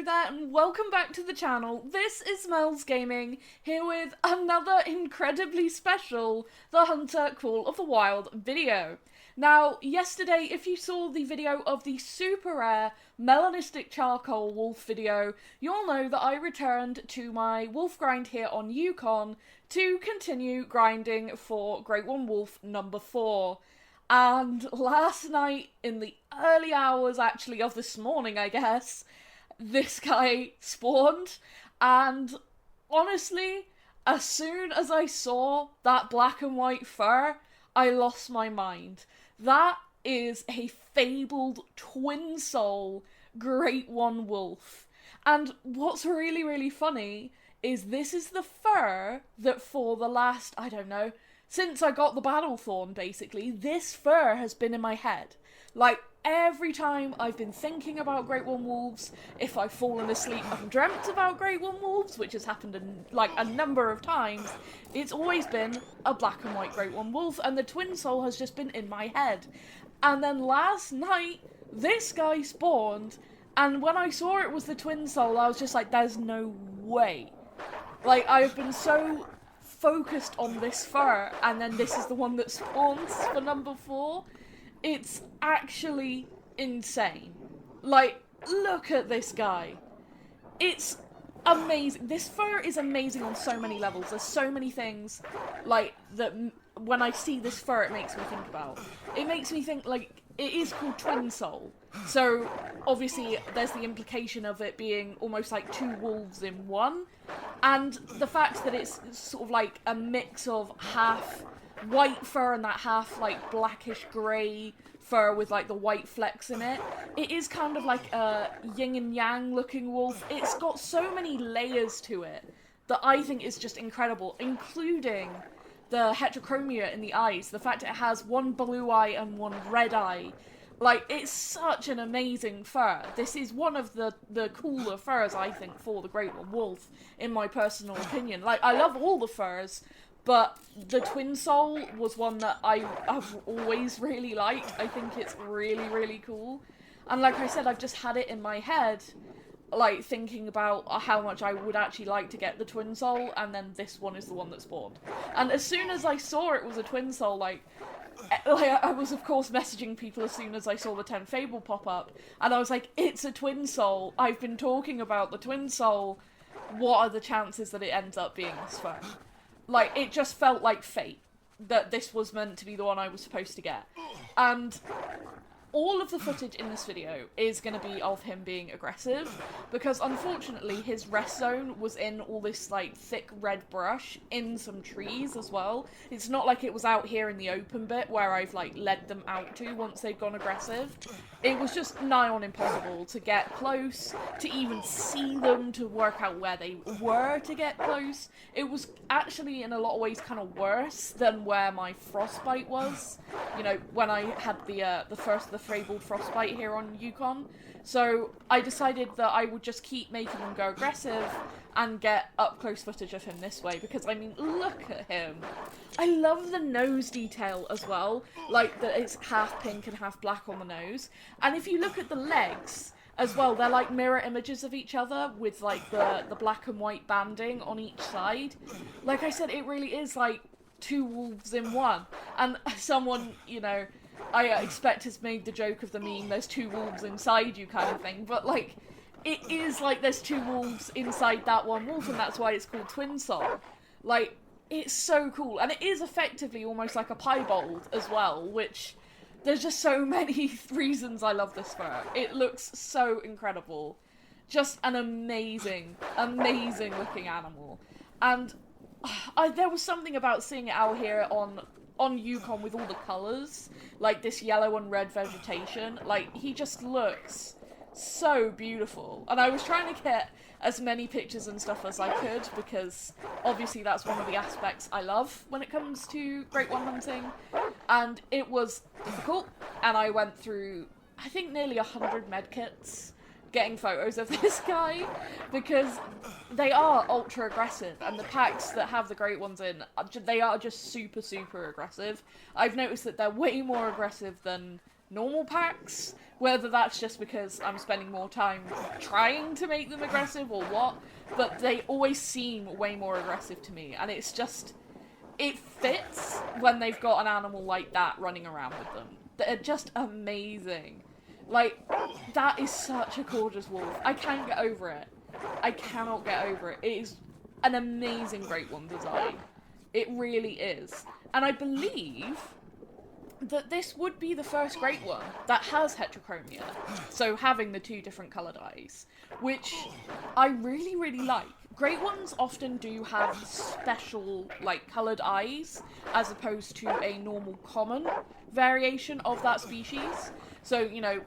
Hello there and welcome back to the channel. This is Mels Gaming, here with another incredibly special The Hunter Call of the Wild video. Now, yesterday, if you saw the video of the super rare melanistic charcoal wolf video, you'll know that I returned to my wolf grind here on Yukon to continue grinding for Great One Wolf number 4. And last night, in the early hours actually of this morning, I guess, this guy spawned, and honestly, as soon as I saw that black and white fur, I lost my mind. That is a fabled Twinsoul Great One Wolf. And what's really, really funny is this is the fur that for the last, I don't know, since I got the battle thorn, basically, this fur has been in my head. Like, every time I've been thinking about Great One Wolves, if I've fallen asleep and dreamt about Great One Wolves, which has happened like a number of times, it's always been a black and white Great One Wolf, and the Twinsoul has just been in my head. And then last night, this guy spawned, and when I saw it was the Twinsoul, I was just like, there's no way. Like, I've been so focused on this fur, and then this is the one that spawns for number 4. It's actually insane. Like, look at this guy. It's amazing. This fur is amazing on so many levels. There's so many things, like, that when I see this fur, it makes me think about. It makes me think, like, it is called Twinsoul. So, obviously, there's the implication of it being almost like 2 wolves in one. And the fact that it's sort of like a mix of half white fur and that half like blackish grey fur with like the white flecks in it. It is kind of like a yin and yang looking wolf. It's got so many layers to it that I think is just incredible, including the heterochromia in the eyes. The fact it has one blue eye and one red eye. Like, it's such an amazing fur. This is one of the cooler furs, I think, for the Great One Wolf, in my personal opinion. Like, I love all the furs, but the Twinsoul was one that I've always really liked. I think it's really, really cool. And like I said, I've just had it in my head, like, thinking about how much I would actually like to get the Twinsoul, and then this one is the one that spawned. And as soon as I saw it was a Twinsoul, like, I was, of course, messaging people as soon as I saw the 10 Fabled pop up, and I was like, it's a Twinsoul. I've been talking about the Twinsoul. What are the chances that it ends up being this fur? Like, it just felt like fate that this was meant to be the one I was supposed to get. And all of the footage in this video is going to be of him being aggressive, because unfortunately his rest zone was in all this like thick red brush in some trees as well. It's not like it was out here in the open bit where I've like led them out to once they've gone aggressive. It was just nigh on impossible to get close, to even see them, to work out where they were to get close. It was actually in a lot of ways kind of worse than where my frostbite was. You know, when I had the first of the Fabled frostbite here on Yukon. So I decided that I would just keep making them go aggressive and get up close footage of him this way, because I mean, look at him. I love the nose detail as well, like that it's half pink and half black on the nose. And if you look at the legs as well, they're like mirror images of each other with like the black and white banding on each side. Like I said, it really is like 2 wolves in one. And someone, you know, I expect has made the joke of the meme, there's 2 wolves inside you kind of thing, but like, it is like there's 2 wolves inside that one wolf, and that's why it's called Twinsoul. Like, it's so cool, and it is effectively almost like a piebald as well, which, there's just so many reasons I love this fur. It looks so incredible. Just an amazing, amazing looking animal. And there was something about seeing it out here on Yukon with all the colours, like this yellow and red vegetation. Like, he just looks so beautiful. And I was trying to get as many pictures and stuff as I could, because obviously that's one of the aspects I love when it comes to Great One hunting. And it was difficult, and I went through, I think, nearly 100 medkits getting photos of this guy, because they are ultra aggressive, and the packs that have the great ones in, they are just super, super aggressive. I've noticed that they're way more aggressive than normal packs, Whether that's just because I'm spending more time trying to make them aggressive or what, but they always seem way more aggressive to me, and it's just, it fits when they've got an animal like that running around with them. They're just amazing. Like, that is such a gorgeous wolf. I can't get over it. I cannot get over it. It is an amazing Great One design. It really is. And I believe that this would be the first Great One that has heterochromia, so having the 2 different coloured eyes, which I really, really like. Great Ones often do have special, like, coloured eyes, as opposed to a normal common variation of that species. So, you know,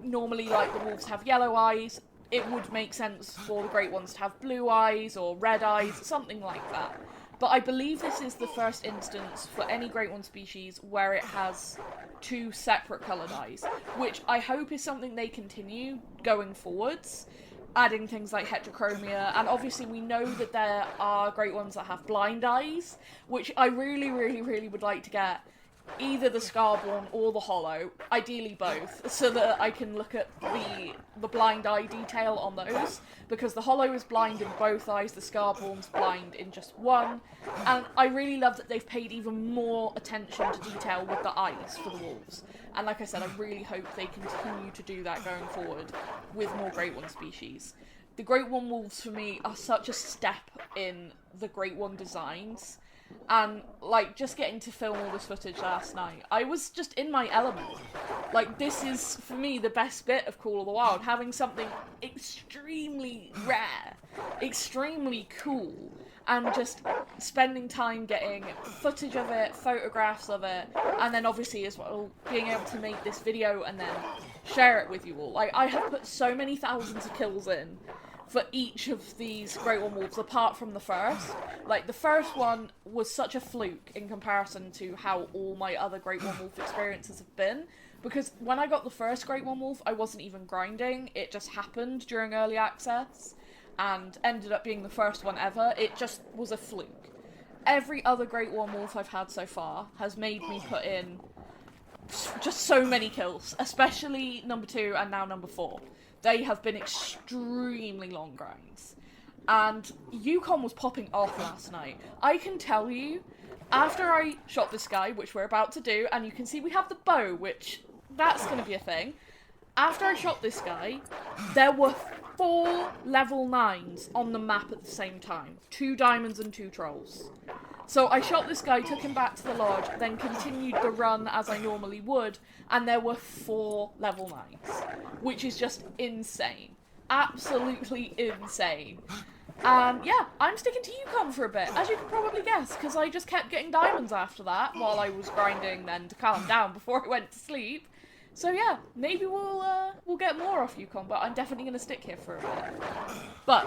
normally, like, the wolves have yellow eyes. It would make sense for the Great Ones to have blue eyes or red eyes, something like that. But I believe this is the first instance for any Great One species where it has 2 separate coloured eyes, which I hope is something they continue going forwards, adding things like heterochromia, and obviously we know that there are Great Ones that have blind eyes, which I really, really, really would like to get either the Scarborn or the Hollow, ideally both, so that I can look at the blind eye detail on those, because the Hollow is blind in both eyes, the Scarborn's blind in just one, and I really love that they've paid even more attention to detail with the eyes for the wolves. And like I said, I really hope they continue to do that going forward with more Great One species. The Great One wolves, for me, are such a step in the Great One designs. And, like, just getting to film all this footage last night, I was just in my element. Like, this is, for me, the best bit of Call of the Wild, having something extremely rare, extremely cool, and just spending time getting footage of it, photographs of it, and then obviously as well, being able to make this video and then share it with you all. Like, I have put so many thousands of kills in for each of these Great One wolves, apart from the first. Like, the first one was such a fluke in comparison to how all my other Great One wolf experiences have been, because when I got the first Great One wolf, I wasn't even grinding, it just happened during early access, and ended up being the first one ever. It just was a fluke. Every other Great One wolf I've had so far has made me put in just so many kills, especially number 2 and now number 4. They have been extremely long grinds. And YUKON was popping off last night. I can tell you, after I shot this guy, which we're about to do, and you can see we have the bow, which, that's going to be a thing. After I shot this guy, there were 4 level 9s on the map at the same time. 2 diamonds and 2 trolls. So I shot this guy, took him back to the lodge, then continued the run as I normally would, and there were 4 level 9s, which is just insane. Absolutely insane. And yeah, I'm sticking to YUKON for a bit, as you can probably guess, because I just kept getting diamonds after that while I was grinding then to calm down before I went to sleep. So yeah, maybe we'll get more off YUKON, but I'm definitely going to stick here for a bit. But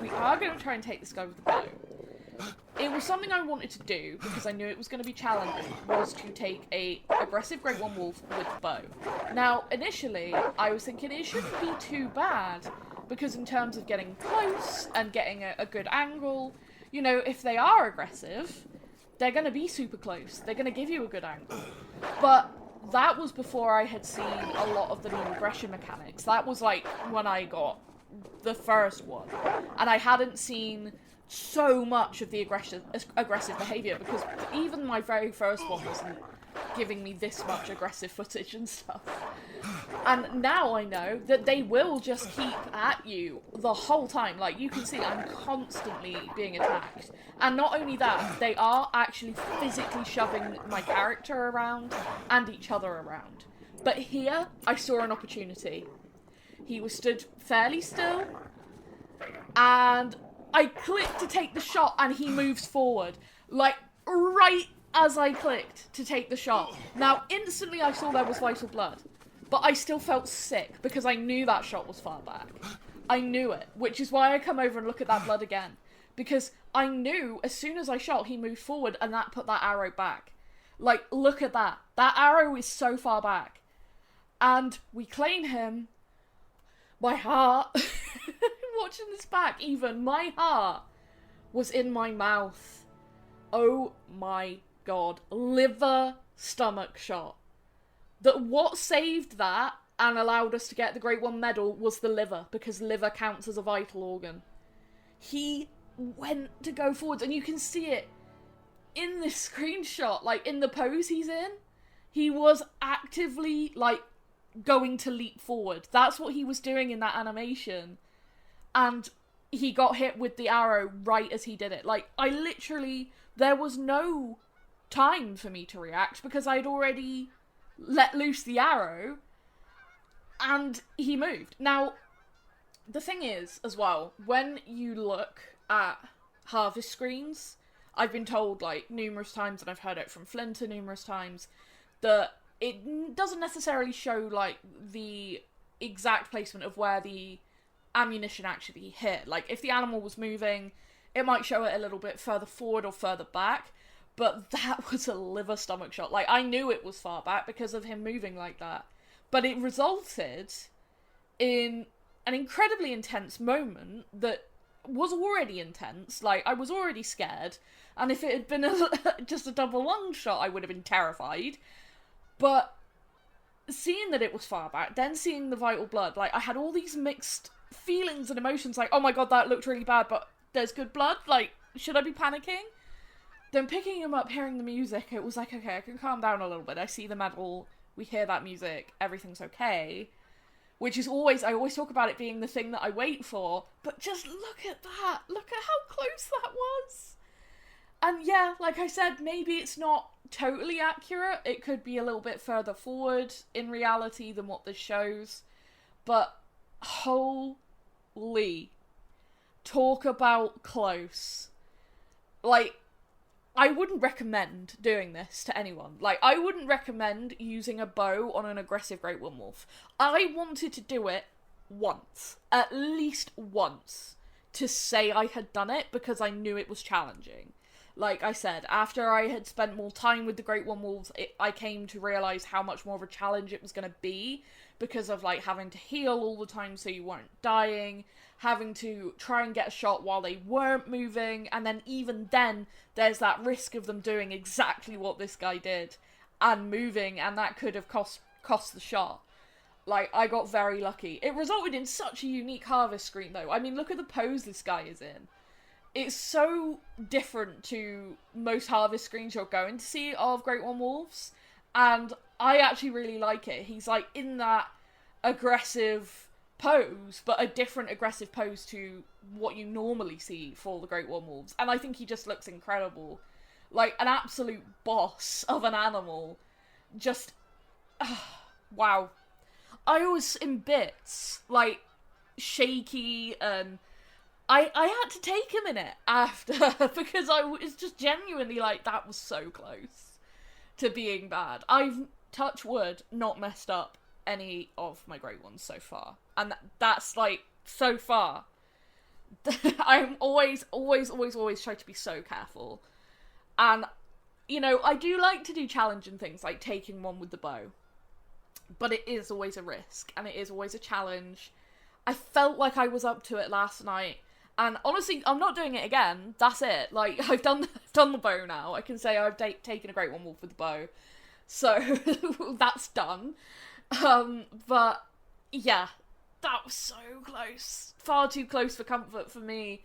we are going to try and take this guy with the bow. It was something I wanted to do, because I knew it was going to be challenging, was to take a aggressive Great One wolf with the bow. Now, initially, I was thinking it shouldn't be too bad, because in terms of getting close and getting a good angle, you know, if they are aggressive, they're going to be super close. They're going to give you a good angle. But that was before I had seen a lot of the new aggression mechanics. That was like when I got the first one. And I hadn't seen so much of the aggressive behaviour, because even my very first one wasn't giving me this much aggressive footage and stuff. And now I know that they will just keep at you the whole time. Like, you can see I'm constantly being attacked. And not only that, they are actually physically shoving my character around and each other around. But here, I saw an opportunity. He was stood fairly still, and I clicked to take the shot, and he moves forward. Like, right as I clicked to take the shot. Now, instantly I saw there was vital blood, but I still felt sick, because I knew that shot was far back. I knew it, which is why I come over and look at that blood again. Because I knew as soon as I shot, he moved forward, and that put that arrow back. Like, look at that. That arrow is so far back. And we claim him. My heart, watching this back even, my heart was in my mouth. Oh my god. Liver stomach shot. That what saved that and allowed us to get the Great One medal was the liver, because liver counts as a vital organ. He went to go forwards, and you can see it in this screenshot, like, in the pose he's in. He was actively, like, going to leap forward. That's what he was doing in that animation. And he got hit with the arrow right as he did it. Like, I literally... There was no time for me to react, because I'd already let loose the arrow, and he moved. Now, the thing is, as well, when you look at harvest screens, I've been told, like, numerous times, and I've heard it from Flinter numerous times, that it doesn't necessarily show, like, the exact placement of where the ammunition actually hit. Like, if the animal was moving, it might show it a little bit further forward or further back, but that was a liver stomach shot. Like, I knew it was far back because of him moving like that. But it resulted in an incredibly intense moment that was already intense. Like, I was already scared, and if it had been just a double lung shot, I would have been terrified. But seeing that it was far back, then seeing the vital blood, like, I had all these mixed feelings and emotions, like, oh my god, that looked really bad, but there's good blood, like, should I be panicking? Then picking him up, hearing the music, it was like, okay, I can calm down a little bit. I see the medal, we hear that music, everything's okay. Which is always, I always talk about it being the thing that I wait for, but just look at that, look at how close that was. And yeah, like I said, maybe it's not totally accurate, it could be a little bit further forward in reality than what this shows, but holy, talk about close. Like, I wouldn't recommend doing this to anyone. Like, I wouldn't recommend using a bow on an aggressive Great One Wolf. I wanted to do it once, at least once, to say I had done it, because I knew it was challenging. Like I said, after I had spent more time with the Great One Wolves, I came to realise how much more of a challenge it was going to be, because of, like, having to heal all the time so you weren't dying, having to try and get a shot while they weren't moving, and then even then, there's that risk of them doing exactly what this guy did, and moving, and that could have cost the shot. Like, I got very lucky. It resulted in such a unique harvest screen, though. I mean, look at the pose this guy is in. It's so different to most harvest screens you're going to see of Great One Wolves, and I actually really like it. He's, like, in that aggressive pose, but a different aggressive pose to what you normally see for the Great One Wolves, and I think he just looks incredible. Like, an absolute boss of an animal. Just, wow. I was in bits, like, shaky, and I had to take him in it after, because I was just genuinely like, that was so close to being bad. I've, touch wood, not messed up any of my Great Ones so far. And that's, like, so far. I'm always try to be so careful. And, you know, I do like to do challenging things, like taking one with the bow. But it is always a risk, and it is always a challenge. I felt like I was up to it last night. And honestly, I'm not doing it again. That's it. Like, I've done the bow now. I can say I've taken a Great One Wolf with the bow. So, that's done. But, yeah. That was so close. Far too close for comfort for me.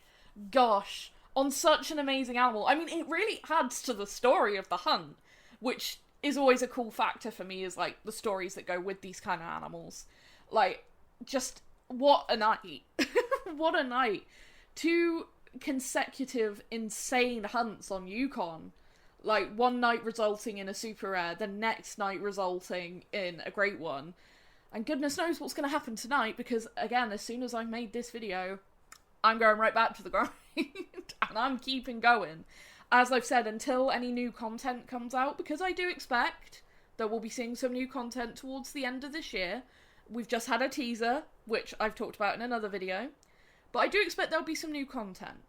Gosh. On such an amazing animal. I mean, it really adds to the story of the hunt. Which is always a cool factor for me, is, like, the stories that go with these kind of animals. Like, just, what a night. What a night. 2 consecutive insane hunts on YUKON. Like, one night resulting in a super rare, the next night resulting in a great one. And goodness knows what's going to happen tonight, because, again, as soon as I've made this video, I'm going right back to the grind. And I'm keeping going. As I've said, until any new content comes out, because I do expect that we'll be seeing some new content towards the end of this year. We've just had a teaser, which I've talked about in another video. But I do expect there'll be some new content.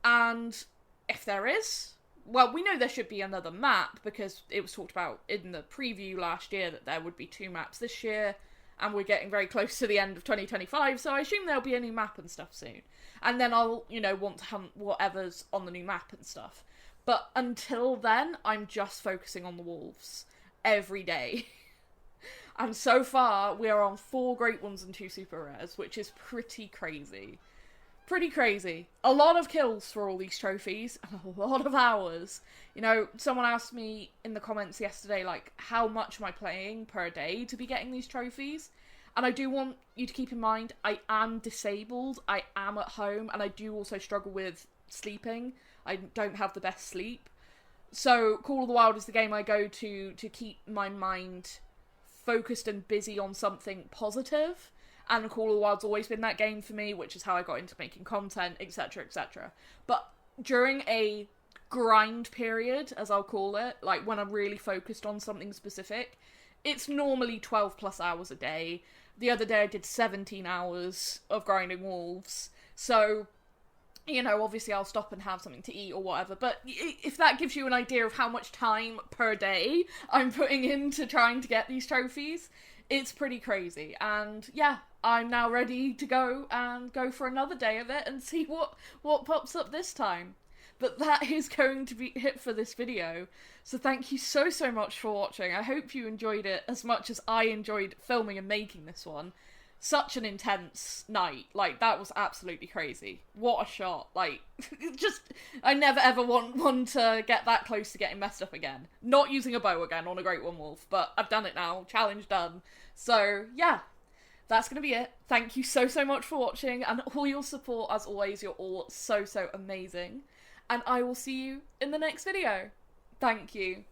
And if there is, well, we know there should be another map, because it was talked about in the preview last year that there would be 2 maps this year, and we're getting very close to the end of 2025, so I assume there'll be a new map and stuff soon. And then I'll, you know, want to hunt whatever's on the new map and stuff. But until then, I'm just focusing on the wolves every day. And so far, we are on 4 Great Ones and 2 Super Rares, which is pretty crazy. Pretty crazy. A lot of kills for all these trophies, and a lot of hours. You know, someone asked me in the comments yesterday, like, how much am I playing per day to be getting these trophies? And I do want you to keep in mind, I am disabled, I am at home, and I do also struggle with sleeping. I don't have the best sleep. So, Call of the Wild is the game I go to keep my mind focused and busy on something positive. And Call of the Wild's always been that game for me, which is how I got into making content, etc, etc. But during a grind period, as I'll call it, like when I'm really focused on something specific, it's normally 12 plus hours a day. The other day I did 17 hours of grinding wolves. So, you know, obviously I'll stop and have something to eat or whatever. But if that gives you an idea of how much time per day I'm putting into trying to get these trophies, it's pretty crazy. And yeah, I'm now ready to go for another day of it and see what pops up this time. But that is going to be it for this video. So thank you so much for watching. I hope you enjoyed it as much as I enjoyed filming and making this one. Such an intense night. Like, that was absolutely crazy. What a shot. Like, just, I never ever want one to get that close to getting messed up again. Not using a bow again on a Great One Wolf, but I've done it now. Challenge done. So, yeah. That's going to be it. Thank you so much for watching, and all your support, as always. You're all so amazing. And I will see you in the next video. Thank you.